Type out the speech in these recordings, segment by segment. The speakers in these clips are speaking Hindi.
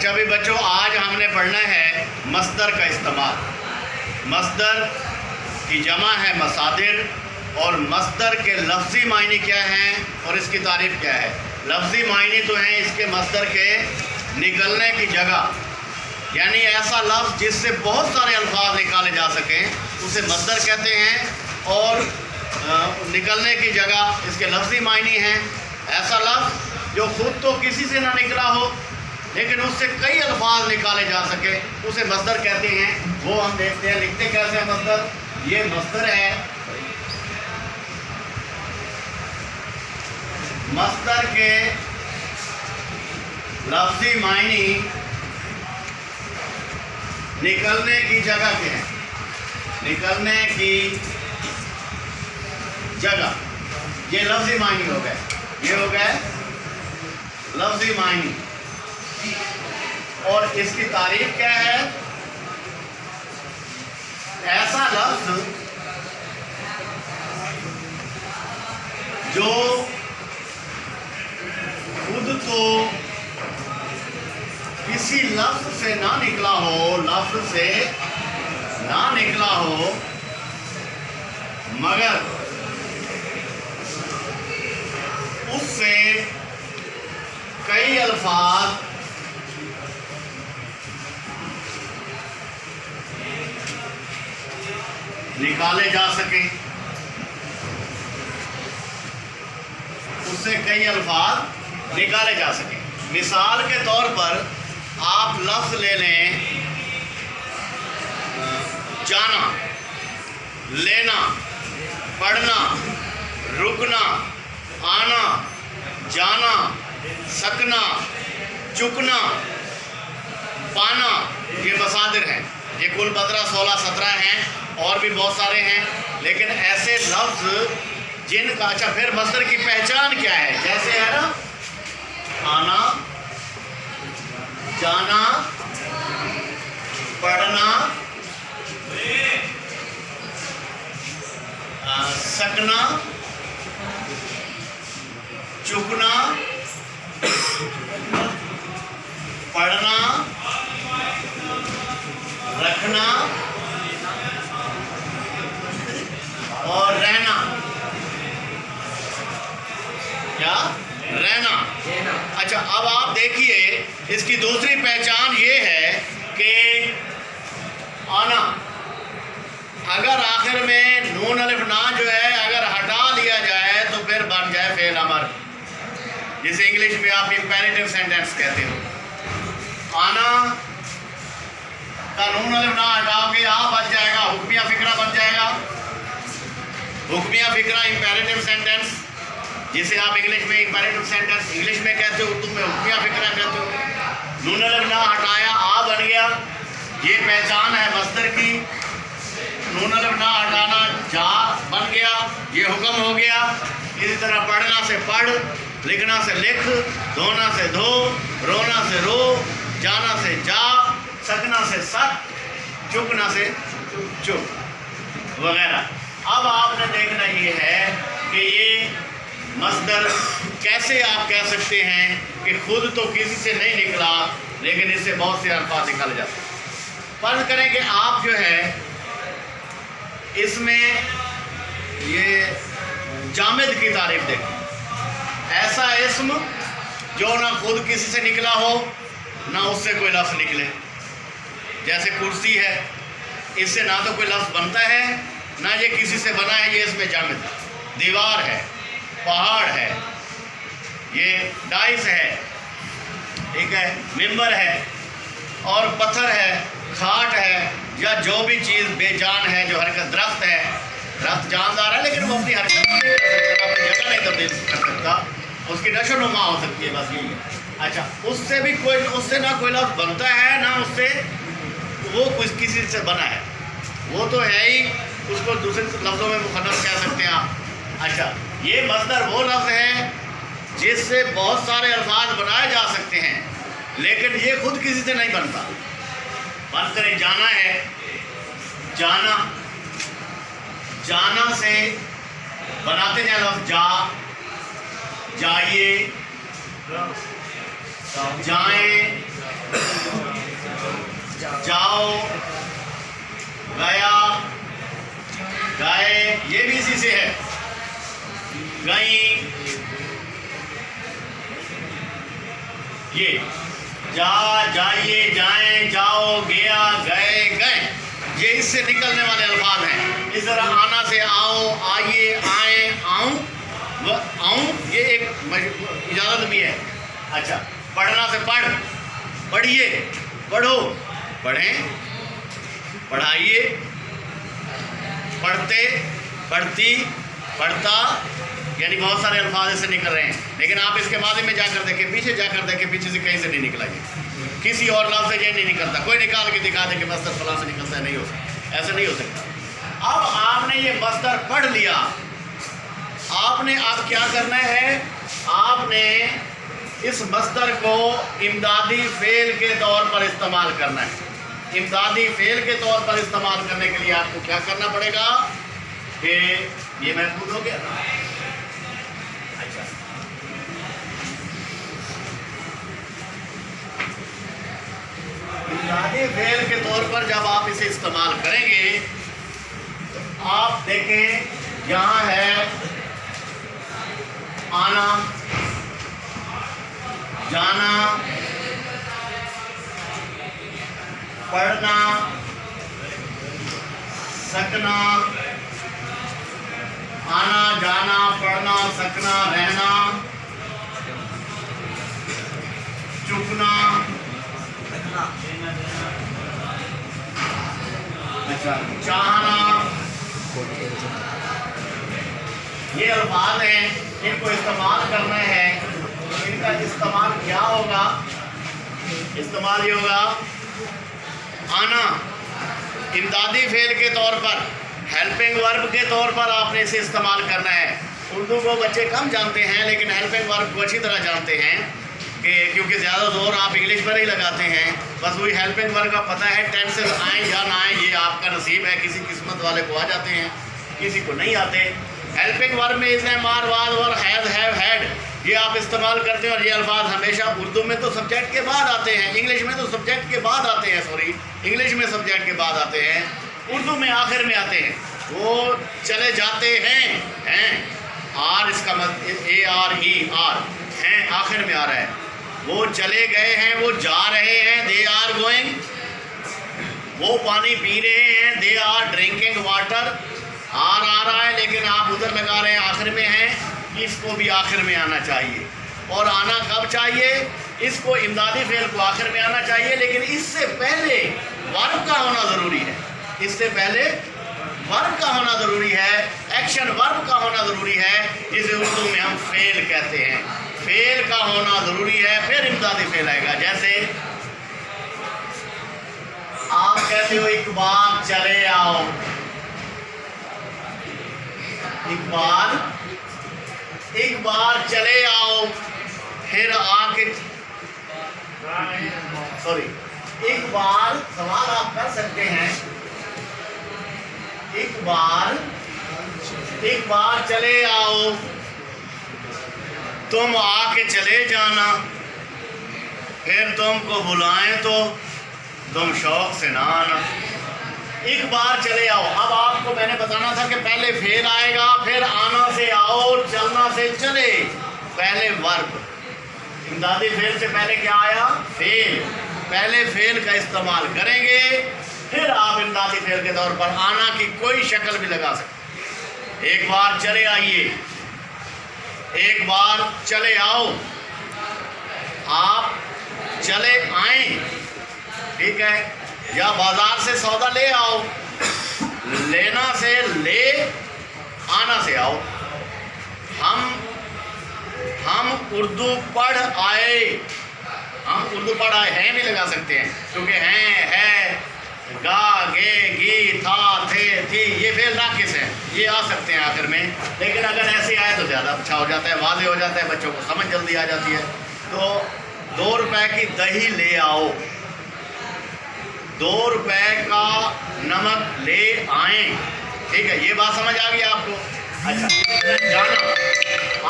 अच्छा भी बच्चों, आज हमने पढ़ना है मस्दर का इस्तेमाल। मस्दर की जमा है मसादिर, और मस्दर के लफ्ज़ी मायने क्या हैं और इसकी तारीफ़ क्या है। लफ्ज़ी मायने तो हैं इसके मस्दर के निकलने की जगह, यानी ऐसा लफ्ज़ जिससे बहुत सारे अल्फाज निकाले जा सकें उसे मस्दर कहते हैं। और निकलने की जगह इसके लफ्ज़ी मायने हैं ऐसा लफ्ज़ जो खुद तो किसी से ना निकला हो लेकिन उससे कई अल्फाज निकाले जा सके, उसे मस्दर कहते हैं। वो हम देखते हैं, लिखते कैसे हैं मस्दर। ये मस्दर है। मस्दर के लफ्ज़ी मायने निकलने की जगह के हैं। निकलने की जगह, ये लफ्ज़ी मायने हो गए, ये हो गए लफ्ज़ी मायने। और इसकी तारीफ क्या है? ऐसा लफ्ज़ जो खुद तो किसी लफ्ज़ से ना निकला हो, लफ्ज़ से ना निकला हो, मगर उससे कई अल्फाज निकाले जा सके, उससे कई अल्फाज निकाले जा सके। मिसाल के तौर पर आप लफ्ज़ ले लें जाना, लेना, पढ़ना, रुकना, आना, जाना, सकना, चुकना, पाना, ये मसादिर हैं। ये कुल 15, 16, 17 हैं, और भी बहुत सारे हैं। लेकिन ऐसे लफ्ज़ जिनका, अच्छा फिर मस्दर की पहचान क्या है? जैसे है ना आना, जाना, पढ़ना, सकना, चुकना, पढ़ना, रखना और रहना। क्या? रहना। अच्छा, अब आप देखिए इसकी दूसरी पहचान ये है कि आना, अगर आखिर में नून अलिफ ना जो है अगर हटा लिया जाए तो फिर बन जाए फेल अमर, जिसे इंग्लिश में आप इंपेरेटिव सेंटेंस कहते हो। आना का नून अलिफ ना हटाओगे आ बच जाएगा, हुक्मिया फिक्रा बन जाएगा। हुक्मिया फिक्रा इंपेरेटिव सेंटेंस, जिसे आप इंग्लिश में इंपेरेटिव सेंटेंस इंग्लिश में कहते हो, उर्दू में हुक्मिया फिक्रा कहते हो। नून अलिफ ना हटाया आ बन गया, ये पहचान है मस्दर की। नून अलिफ ना हटाना जा बन गया, ये हुक्म हो गया। इसी तरह पढ़ना से पढ़, लिखना से लिख, धोना से धो, रोना से रो, जाना से जा, सकना से सक, चुकना से चुप वगैरह। अब आपने देखना ये है कि ये मस्दर कैसे आप कह सकते हैं कि खुद तो किसी से नहीं निकला लेकिन इससे बहुत से अल्फाज निकाले जाते हैं। फर्ज करें कि आप जो है इसमें ये जामिद की तारीफ देखें। ऐसा इस्म जो ना खुद किसी से निकला हो ना उससे कोई लफ्ज़ निकले। जैसे कुर्सी है, इससे ना तो कोई लफ्ज़ बनता है ना ये किसी से बना है, ये इसमें जामिद। दीवार है, पहाड़ है, ये डाइस है, ठीक है, मिंबर है, और पत्थर है, खाट है, या जो भी चीज़ बेजान है जो हरकत, दरख्त है, दरख्त जानदार है लेकिन वो अपनी हरकत नहीं कर सकता, अपनी जगह नहीं तब्दील कर सकता, उसकी नशोनुमा हो सकती है, बस यही है। अच्छा, उससे भी कोई, उससे ना कोई लफ्ज़ बनता है ना उससे वो कुछ किसी से बना है, वो तो है ही, उसको दूसरे लफ्ज़ों में मुखन्नस कह सकते हैं आप। अच्छा, ये मस्दर वो लफ्ज़ है जिससे बहुत सारे अल्फाज बनाए जा सकते हैं लेकिन ये खुद किसी से नहीं बनता। बात करें जाना है, जाना, जाना से बनाते हैं लफ्ज़ जा, जाइए, जाएं, से है। गई, ये जा, जाइए, जाएं, जाओ, गया, गए, गए, ये इससे निकलने वाले अल्फाज हैं। इस तरह आना से आओ, आइए, आए, आऊं, आऊं, ये एक इजाज़त भी है। अच्छा, पढ़ना से पढ़, पढ़िए, पढ़ो, पढ़ें, पढ़ाइए, पढ़ते, पढ़ती, पढ़ता, यानी बहुत सारे अल्फाज इससे निकल रहे हैं। लेकिन आप इसके मादे में जाकर देखें, पीछे जाकर देखें, पीछे से कहीं से नहीं निकला ये, किसी और लफ्ज़ से ये नहीं निकलता। कोई निकाल के दिखा दे कि मस्तर फलां से निकलता है, नहीं हो सकता, ऐसा नहीं हो सकता। अब आपने ये मस्तर पढ़ लिया, आपने अब क्या करना है, आपने इस मस्तर को इमदादी फेल के तौर पर इस्तेमाल करना है। इमदादी फेल के तौर पर इस्तेमाल करने के लिए आपको क्या करना पड़ेगा कि ये महफूज हो गया ना। अच्छा, इमदादी फेल के तौर पर जब आप इसे इस्तेमाल करेंगे, तो आप देखें यहाँ है आना, जाना, पढ़ना, सकना, आना, जाना, पढ़ना, सकना, रहना, चुकना, अच्छा, चाहना, ये अल्फाज हैं, इनको इस्तेमाल करना है। इनका इस्तेमाल क्या होगा, इस्तेमाल ये होगा, आना इमदादी फेल के तौर पर, हेल्पिंग वर्ब के तौर पर आपने इसे इस्तेमाल करना है। उर्दू को बच्चे कम जानते हैं, लेकिन हेल्पिंग वर्ब को अच्छी तरह जानते हैं कि क्योंकि ज़्यादा जोर आप इंग्लिश पर ही लगाते हैं। बस वही हेल्पिंग वर्ब का पता है, टेंसेस आएँ या ना आएँ ये आपका नसीब है, किसी किस्मत वाले को आ जाते हैं, किसी को नहीं आते। हेल्पिंग वर्ब में इसने मार, वाज और हैज़, हैव, हैड ये आप इस्तेमाल करते हैं, और ये अल्फाज हमेशा उर्दू में तो सब्जेक्ट के बाद आते हैं, इंग्लिश में तो सब्जेक्ट के बाद आते हैं, सॉरी इंग्लिश में सब्जेक्ट के बाद आते हैं, उर्दू में आखिर में आते हैं। वो चले जाते हैं, आर इसका मतलब ARE, आर हैं आखिर में आ रहा है। वो चले गए हैं, वो जा रहे हैं, दे आर गोइंग। वो पानी पी रहे हैं, they are drinking water. R आ रहा है, लेकिन आप उधर लगा रहे हैं, आखिर में हैं, इसको भी आखिर में आना चाहिए। और आना कब चाहिए, इसको इमदादी फेल को आखिर में आना चाहिए, लेकिन इससे पहले वर्ब का होना ज़रूरी है। इससे पहले वर्ब का होना ज़रूरी है, एक्शन वर्ब का होना ज़रूरी है, जिसे उर्दू में हम फेल कहते हैं। फेल का होना ज़रूरी है, फिर इमदादी फेल आएगा। जैसे आप कहते हो इकबाल चले आओ, इकबाल चले आओ, फिर आके सॉरी इकबाल सवाल आप कर सकते हैं, इकबाल चले आओ, तुम आके चले जाना, फिर तुमको बुलाएं तो तुम शौक से ना आना। एक बार चले आओ। अब आपको मैंने बताना था कि पहले फेल आएगा, फिर आना से आओ, चलना से चले। पहले वर्ब, इमदादी फेल से पहले क्या आया? फेल। पहले फेल का इस्तेमाल करेंगे, फिर आप इमदादी फेल के तौर पर आना की कोई शक्ल भी लगा सकते। एक बार चले आइए, एक बार चले आओ, आप चले आए, ठीक है। या बाजार से सौदा ले आओ, लेना से ले, आना से आओ। हम उर्दू पढ़ आए, हम उर्दू पढ़ आए हैं भी लगा सकते हैं, क्योंकि हैं, है, गा, गे, गी, था, थे, थी, ये फेल नाकिस है, ये आ सकते हैं आखिर में। लेकिन अगर ऐसे आए तो ज़्यादा अच्छा हो जाता है, वाज़ेह हो जाता है, बच्चों को समझ जल्दी आ जाती है। तो 2 रुपए की दही ले आओ, 2 रुपए का नमक ले आए, ठीक है। ये बात समझ आ गई आपको? अच्छा, जाना,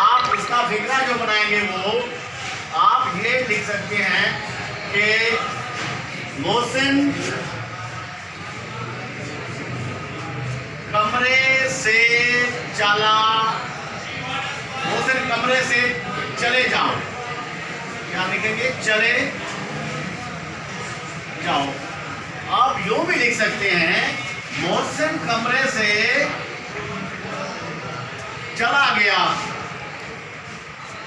आप इसका फिक्रा जो बनाएंगे वो आप ये लिख सकते हैं कि मोहसिन कमरे से चला, मोहसिन कमरे से चले जाओ, क्या लिखेंगे? चले जाओ। आप यूं भी लिख सकते हैं, मोहसिन कमरे से चला गया,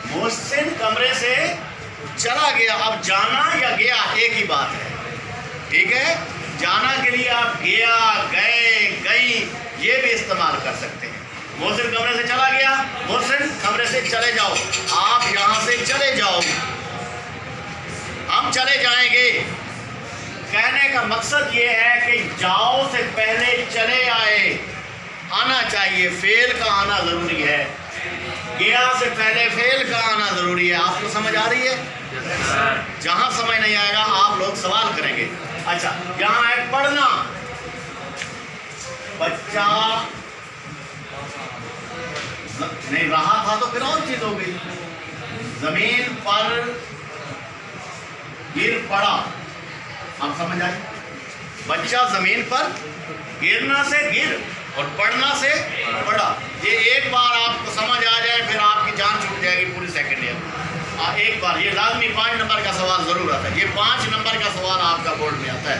मोहसिन कमरे से चला गया। अब जाना या गया एक ही बात है, ठीक है? जाना के लिए आप गया, गए, गई ये भी इस्तेमाल कर सकते हैं। मोहसिन कमरे से चला गया, मोहसिन कमरे से चले जाओ। आप यहां से चले जाओ, हम चले जाएंगे। कहने का मकसद ये है कि जाओ से पहले चले आए, आना चाहिए, फेल का आना जरूरी है। गया से पहले फेल का आना जरूरी है। आपको समझ आ रही है? जहां समझ नहीं आएगा आप लोग सवाल करेंगे। अच्छा, यहां है पढ़ना। बच्चा नहीं रहा था तो फिर और चीज हो गई। जमीन पर गिर पड़ा, आप समझ आए? बच्चा जमीन पर गिरना से गिर और पढ़ना से पढ़ा। ये एक बार आपको समझ आ जाए फिर आपकी जान छूट जाएगी पूरी सेकंड ईयर। एक बार ये लाजमी 5 नंबर का सवाल जरूर आता है। ये 5 नंबर का सवाल आपका बोर्ड में आता है।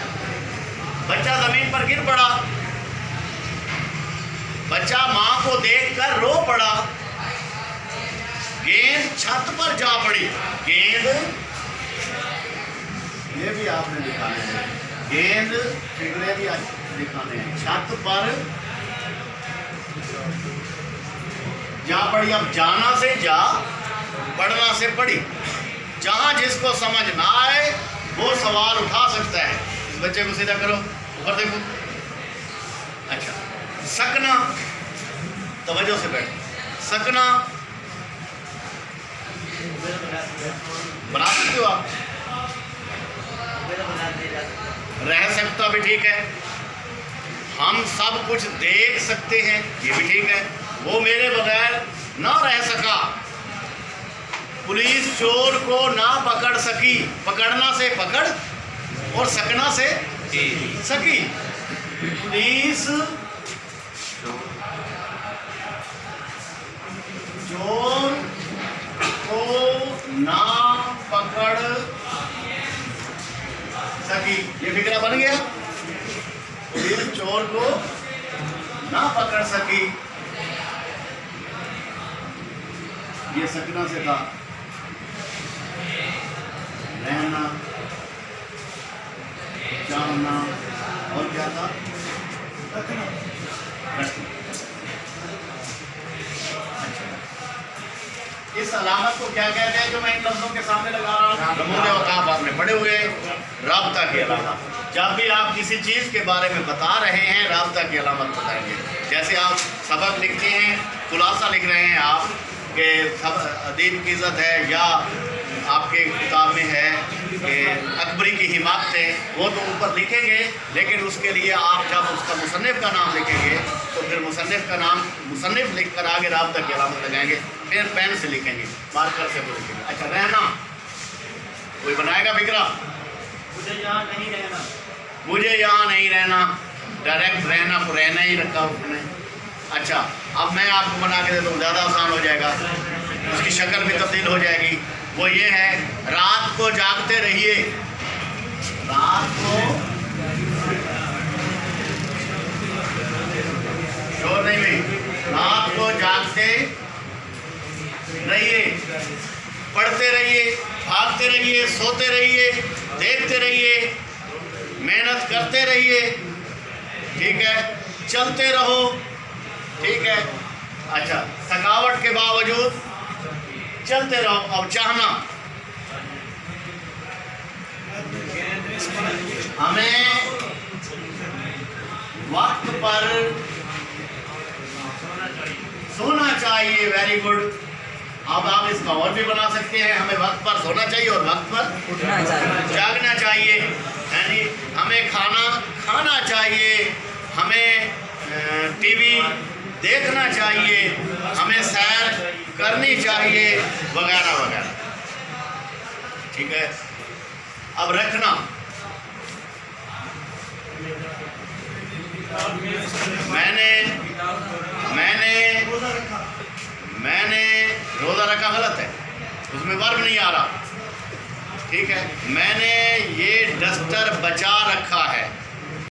बच्चा जमीन पर गिर पड़ा, बच्चा मां को देखकर रो पड़ा, गेंद छत पर जा पड़ी। गेंद ये भी आपने दिखाने हैं, गेंद फिगरे भी दिखाने हैं। छत पर जा पड़ी। अब जाना से जा, पढ़ना से पढ़ी। जहां जिसको समझ ना आए वो सवाल उठा सकता है। इस बच्चे को सीधा करो, ऊपर देखो। अच्छा, सकना, तवज्जो से बैठ। सकना बना सकते हो आप, रह सकता भी ठीक है। हम सब कुछ देख सकते हैं, ये भी ठीक है। वो मेरे बगैर ना रह सका। पुलिस चोर को ना पकड़ सकी। पकड़ना से पकड़ और सकना से सकी। पुलिस चोर को ना पकड़ सकी, ये फिक्रा बन गया। पुलिस चोर को ना पकड़ सकी, ये सकना से था। रहना, जानना और क्या था? रखना। इस अलामत को क्या कहते हैं जो मैं इन लफ्जों के सामने लगा रहा हूँ? रमूज़ औक़ाफ़ आपने पढ़े हुए। राब्ता की अलामत, जब भी आप किसी चीज़ के बारे में बता रहे हैं राब्ता की अलामत बताएंगे। जैसे आप सबक लिखते हैं, खुलासा लिख रहे हैं आप कि अदीब की इज़्ज़त है, या आपके किताब में है कि अकबरी की हिमाकतें, वो तो ऊपर लिखेंगे, लेकिन उसके लिए आप जब उसका मुसन्निफ़ का नाम लिखेंगे तो फिर मुसन्निफ़ का नाम मुसन्निफ़ लिख कर आगे राब्ता की अलामत लगाएंगे, फिर पेन से लिखेंगे, मार्कर से वो लिखेंगे। अच्छा, रहना, कोई बनाएगा फिक्रा? मुझे यहाँ नहीं रहना, मुझे यहाँ नहीं रहना, डायरेक्ट रहना को रहना ही रखा उसने। अच्छा, अब मैं आपको बना के देता हूँ, ज़्यादा आसान हो जाएगा, उसकी शक्ल भी तब्दील हो जाएगी। वो ये है, रात को जागते रहिए। रात को शोर नहीं हुई, रात को जागते रहिए, पढ़ते रहिए, भागते रहिए, सोते रहिए, देखते रहिए, मेहनत करते रहिए, ठीक है, चलते रहो, ठीक है। अच्छा, थकावट के बावजूद चलते रहो। अब चाहना, हमें वक्त पर सोना चाहिए। Very good. अब आप इसका और भी बना सकते हैं, हमें वक्त पर सोना चाहिए और वक्त पर जागना चाहिए। यानी हमें खाना खाना चाहिए, हमें टीवी देखना चाहिए, हमें सैर करनी चाहिए, वगैरह वगैरह, ठीक है। अब रखना, मैंने मैंने रोज़ा रखा गलत है, उसमें वर्ब नहीं आ रहा। ठीक है, मैंने ये डस्टर बचा रखा है,